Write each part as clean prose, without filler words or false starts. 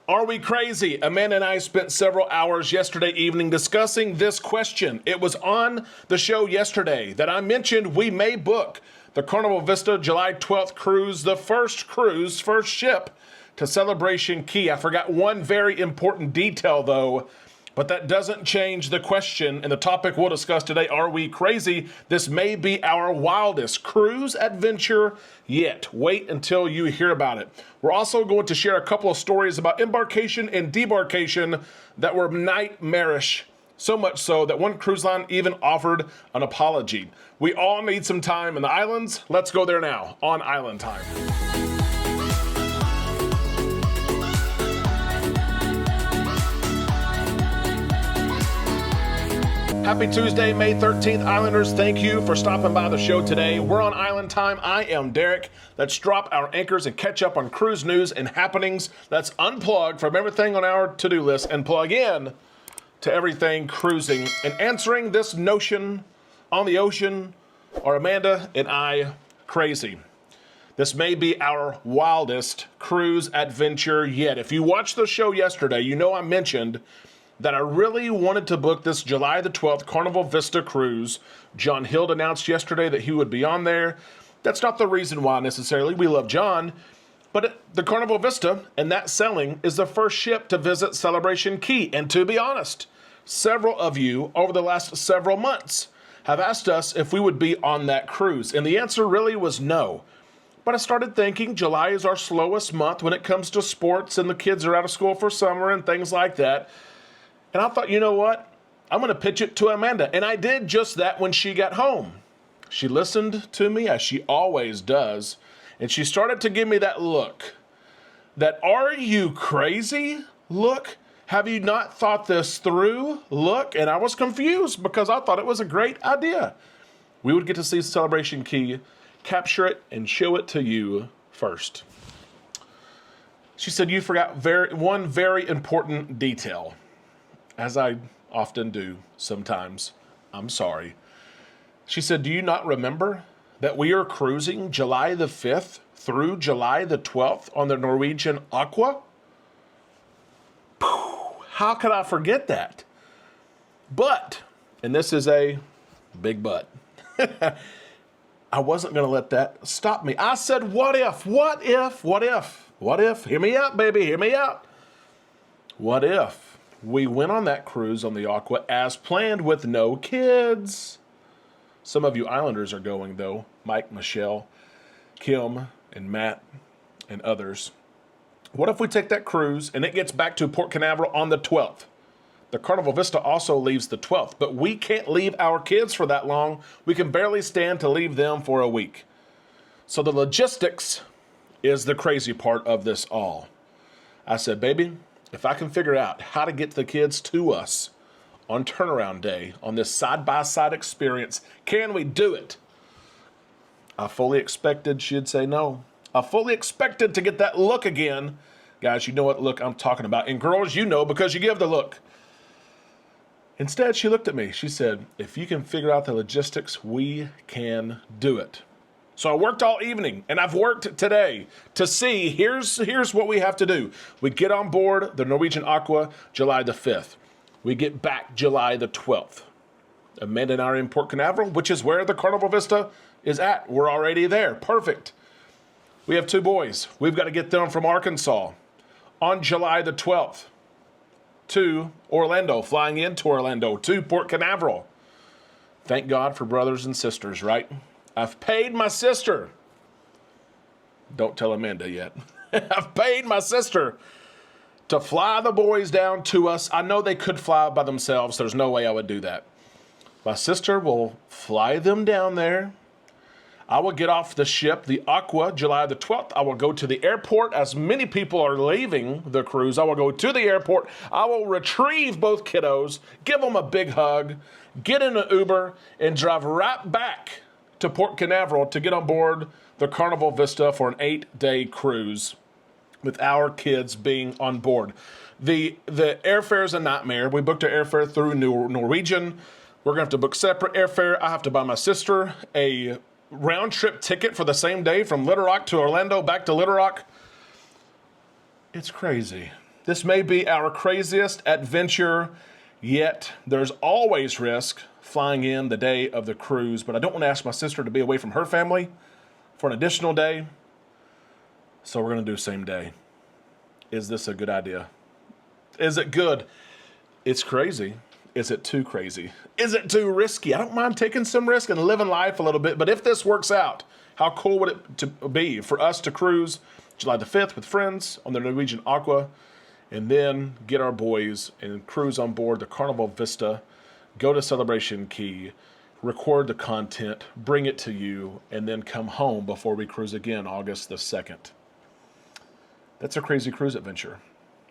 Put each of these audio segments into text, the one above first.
Are we crazy? Amanda and I spent several hours yesterday evening discussing this question. It was on the show yesterday that I mentioned we may book the Carnival Vista July 12th cruise, the first ship to Celebration Key. I forgot one very important detail though, but that doesn't change the question and the topic we'll discuss today. Are we crazy? This may be our wildest cruise adventure yet. Wait until you hear about it. We're also going to share a couple of stories about embarkation and debarkation that were nightmarish. So much so that one cruise line even offered an apology. We all need some time in the islands. Let's go there now on Island Time. Happy Tuesday, May 13th, Islanders. Thank you for stopping by the show today. We're on Island Time. I am Derek. Let's drop our anchors and catch up on cruise news and happenings. Let's unplug from everything on our to-do list and plug in to everything cruising. And answering this notion on the ocean are Amanda and I crazy. This may be our wildest cruise adventure yet. If you watched the show yesterday, you know I mentioned that I really wanted to book this July the 12th Carnival Vista cruise. John Hild announced yesterday that he would be on there. That's not the reason why necessarily. We love John. But the Carnival Vista and that sailing is the first ship to visit Celebration Key. And to be honest, several of you over the last several months have asked us if we would be on that cruise. And the answer really was no. But I started thinking July is our slowest month when it comes to sports and the kids are out of school for summer and things like that. And I thought, you know what? I'm going to pitch it to Amanda. And I did just that when she got home. She listened to me, as she always does. And she started to give me that look. That are you crazy look? Have you not thought this through look? And I was confused because I thought it was a great idea. We would get to see Celebration Key, capture it, and show it to you first. She said, you forgot one very important detail. As I often do sometimes. I'm sorry. She said, do you not remember that we are cruising July the 5th through July the 12th on the Norwegian Aqua? How could I forget that? But, and this is a big but, I wasn't going to let that stop me. I said, what if? Hear me out, baby, hear me out. What if we went on that cruise on the Aqua as planned with no kids? Some of you Islanders are going, though. Mike, Michelle, Kim, and Matt, and others. What if we take that cruise and it gets back to Port Canaveral on the 12th? The Carnival Vista also leaves the 12th, but we can't leave our kids for that long. We can barely stand to leave them for a week. So the logistics is the crazy part of this all. I said, baby, if I can figure out how to get the kids to us on turnaround day on this side-by-side experience, can we do it? I fully expected she'd say no. I fully expected to get that look again. Guys, you know what look I'm talking about. And girls, you know because you give the look. Instead, she looked at me. She said, if you can figure out the logistics, we can do it. So I worked all evening, and I've worked today to see, here's what we have to do. We get on board the Norwegian Aqua July the 5th. We get back July the 12th. Amanda and I are in Port Canaveral, which is where the Carnival Vista is at. We're already there. Perfect. We have two boys. We've got to get them from Arkansas on July the 12th to Orlando, flying into Orlando to Port Canaveral. Thank God for brothers and sisters, right? I've paid my sister. Don't tell Amanda yet. I've paid my sister to fly the boys down to us. I know they could fly by themselves. There's no way I would do that. My sister will fly them down there. I will get off the ship, the Aqua, July the 12th. I will go to the airport. As many people are leaving the cruise, I will go to the airport. I will retrieve both kiddos, give them a big hug, get in an Uber, and drive right back to Port Canaveral to get on board the Carnival Vista for an 8-day cruise with our kids being on board. The airfare is a nightmare. We booked our airfare through Norwegian. We're going to have to book separate airfare. I have to buy my sister a round-trip ticket for the same day from Little Rock to Orlando, back to Little Rock. It's crazy. This may be our craziest adventure yet. There's always risk flying in the day of the cruise, but I don't want to ask my sister to be away from her family for an additional day, so we're going to do same day. Is this a good idea? Is it good? It's crazy. Is it too crazy? Is it too risky? I don't mind taking some risk and living life a little bit, but if this works out, how cool would it to be for us to cruise July the 5th with friends on the Norwegian Aqua, and then get our boys and cruise on board the Carnival Vista, go to Celebration Key, record the content, bring it to you, and then come home before we cruise again August the 2nd. That's a crazy cruise adventure.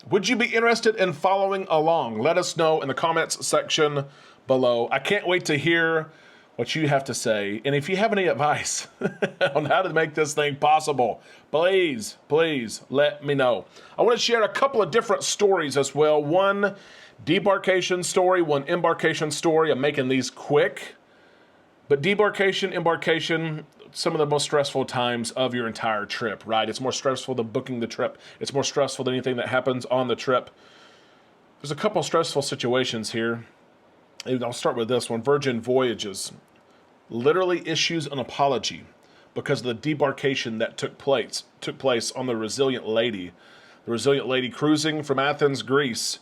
Would you be interested in following along? Let us know in the comments section below. I can't wait to hear what you have to say. And if you have any advice on how to make this thing possible, please let me know. I want to share a couple of different stories as well. One debarkation story, one embarkation story. I'm making these quick. But debarkation, embarkation, some of the most stressful times of your entire trip, right? It's more stressful than booking the trip. It's more stressful than anything that happens on the trip. There's a couple stressful situations here. And I'll start with this one. Virgin Voyages literally issues an apology because of the debarkation that took place on the Resilient Lady. The Resilient Lady cruising from Athens, Greece.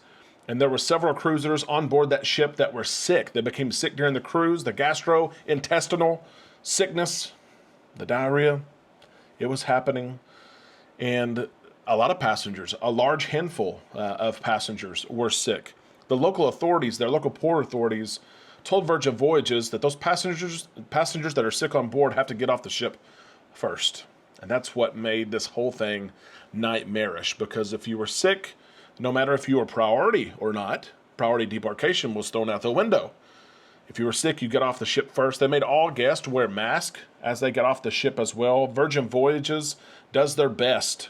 And there were several cruisers on board that ship that were sick. They became sick during the cruise. The gastrointestinal sickness, the diarrhea, it was happening. And a lot of passengers, a large handful of passengers were sick. The local authorities, their local port authorities, told Virgin Voyages that those passengers that are sick on board have to get off the ship first. And that's what made this whole thing nightmarish, because if you were sick, no matter if you were priority or not, priority debarkation was thrown out the window. If you were sick, you get off the ship first. They made all guests wear masks as they get off the ship as well. Virgin Voyages does their best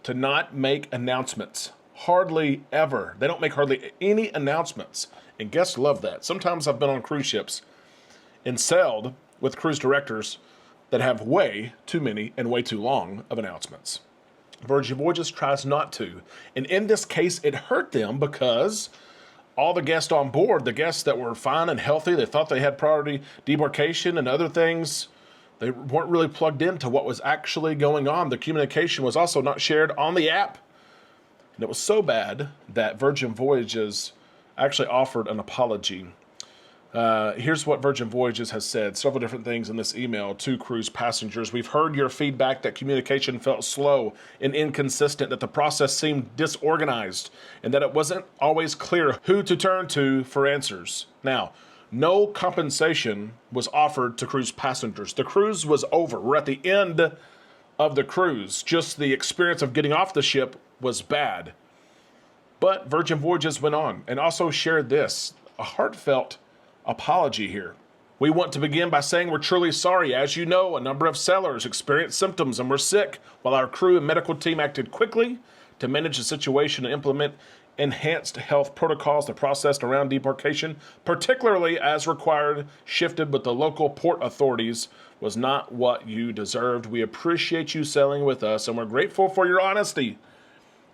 to not make announcements. Hardly ever. They don't make hardly any announcements. And guests love that. Sometimes I've been on cruise ships and sailed with cruise directors that have way too many and way too long of announcements. Virgin Voyages tries not to. And in this case, it hurt them because all the guests on board, the guests that were fine and healthy, they thought they had priority debarkation and other things, they weren't really plugged into what was actually going on. The communication was also not shared on the app. And it was so bad that Virgin Voyages actually offered an apology. Here's what Virgin Voyages has said. Several different things in this email to cruise passengers. We've heard your feedback that communication felt slow and inconsistent, that the process seemed disorganized, and that it wasn't always clear who to turn to for answers. Now, no compensation was offered to cruise passengers. The cruise was over. We're at the end of the cruise. Just the experience of getting off the ship was bad. But Virgin Voyages went on and also shared this, a heartfelt apology here. We want to begin by saying we're truly sorry. As you know, a number of sailors experienced symptoms and were sick, while our crew and medical team acted quickly to manage the situation and implement enhanced health protocols. The process around debarkation, particularly as required, shifted, but the local port authorities was not what you deserved. We appreciate you sailing with us, and we're grateful for your honesty,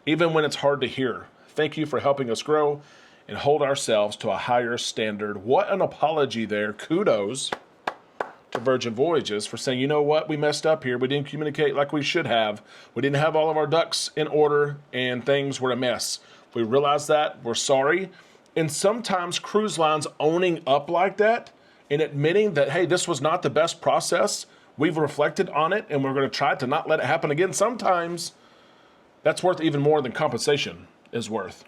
even when it's hard to hear. Thank you for helping us grow and hold ourselves to a higher standard. What an apology there. Kudos to Virgin Voyages for saying, you know what, we messed up here. We didn't communicate like we should have. We didn't have all of our ducks in order and things were a mess. We realize that. We're sorry. And sometimes cruise lines owning up like that and admitting that, hey, this was not the best process. We've reflected on it and we're going to try to not let it happen again. Sometimes that's worth even more than compensation is worth.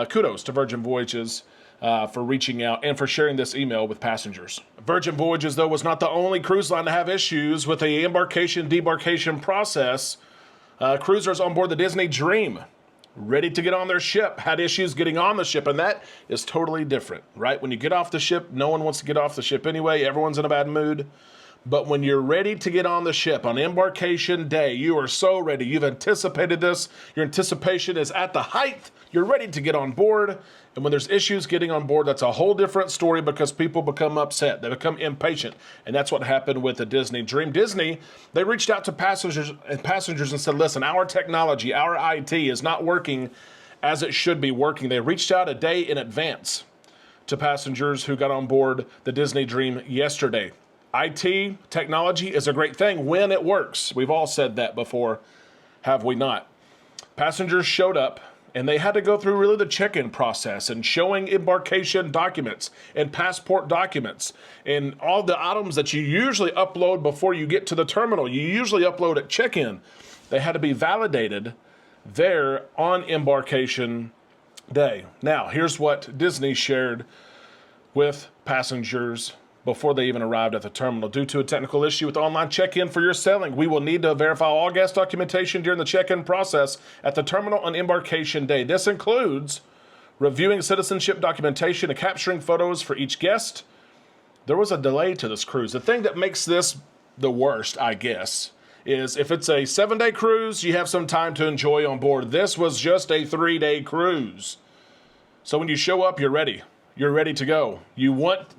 Kudos to Virgin Voyages for reaching out and for sharing this email with passengers. Virgin Voyages, though, was not the only cruise line to have issues with the embarkation-debarkation process. Cruisers on board the Disney Dream, ready to get on their ship, had issues getting on the ship, and that is totally different, right? When you get off the ship, no one wants to get off the ship anyway. Everyone's in a bad mood. But when you're ready to get on the ship on embarkation day, you are so ready. You've anticipated this. Your anticipation is at the height. You're ready to get on board. And when there's issues getting on board, that's a whole different story because people become upset. They become impatient. And that's what happened with the Disney Dream. Disney, they reached out to passengers and said, listen, our technology, our IT is not working as it should be working. They reached out a day in advance to passengers who got on board the Disney Dream yesterday. IT, technology, is a great thing when it works. We've all said that before, have we not? Passengers showed up, and they had to go through really the check-in process and showing embarkation documents and passport documents and all the items that you usually upload before you get to the terminal. You usually upload at check-in. They had to be validated there on embarkation day. Now, here's what Disney shared with passengers before they even arrived at the terminal. Due to a technical issue with online check-in for your sailing, we will need to verify all guest documentation during the check-in process at the terminal on embarkation day. This includes reviewing citizenship documentation and capturing photos for each guest. There was a delay to this cruise. The thing that makes this the worst, I guess, is if it's a 7-day cruise, you have some time to enjoy on board. This was just a 3-day cruise. So when you show up, you're ready. You're ready to go. You want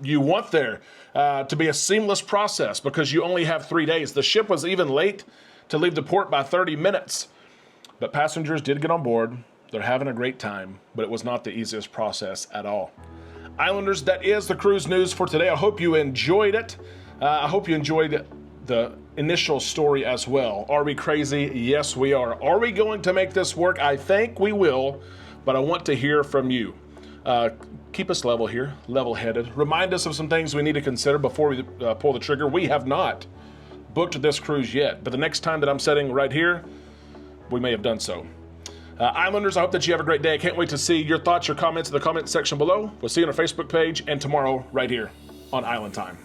there to be a seamless process because you only have 3 days. The ship was even late to leave the port by 30 minutes. But passengers did get on board. They're having a great time, but it was not the easiest process at all. Islanders, that is the cruise news for today. I hope you enjoyed it. I hope you enjoyed the initial story as well. Are we crazy? Yes, we are. Are we going to make this work? I think we will, but I want to hear from you. Keep us level here, level-headed. Remind us of some things we need to consider before we pull the trigger. We have not booked this cruise yet, but the next time that I'm sitting right here, we may have done so. Islanders, I hope that you have a great day. I can't wait to see your thoughts, your comments in the comment section below. We'll see you on our Facebook page and tomorrow right here on Island Time.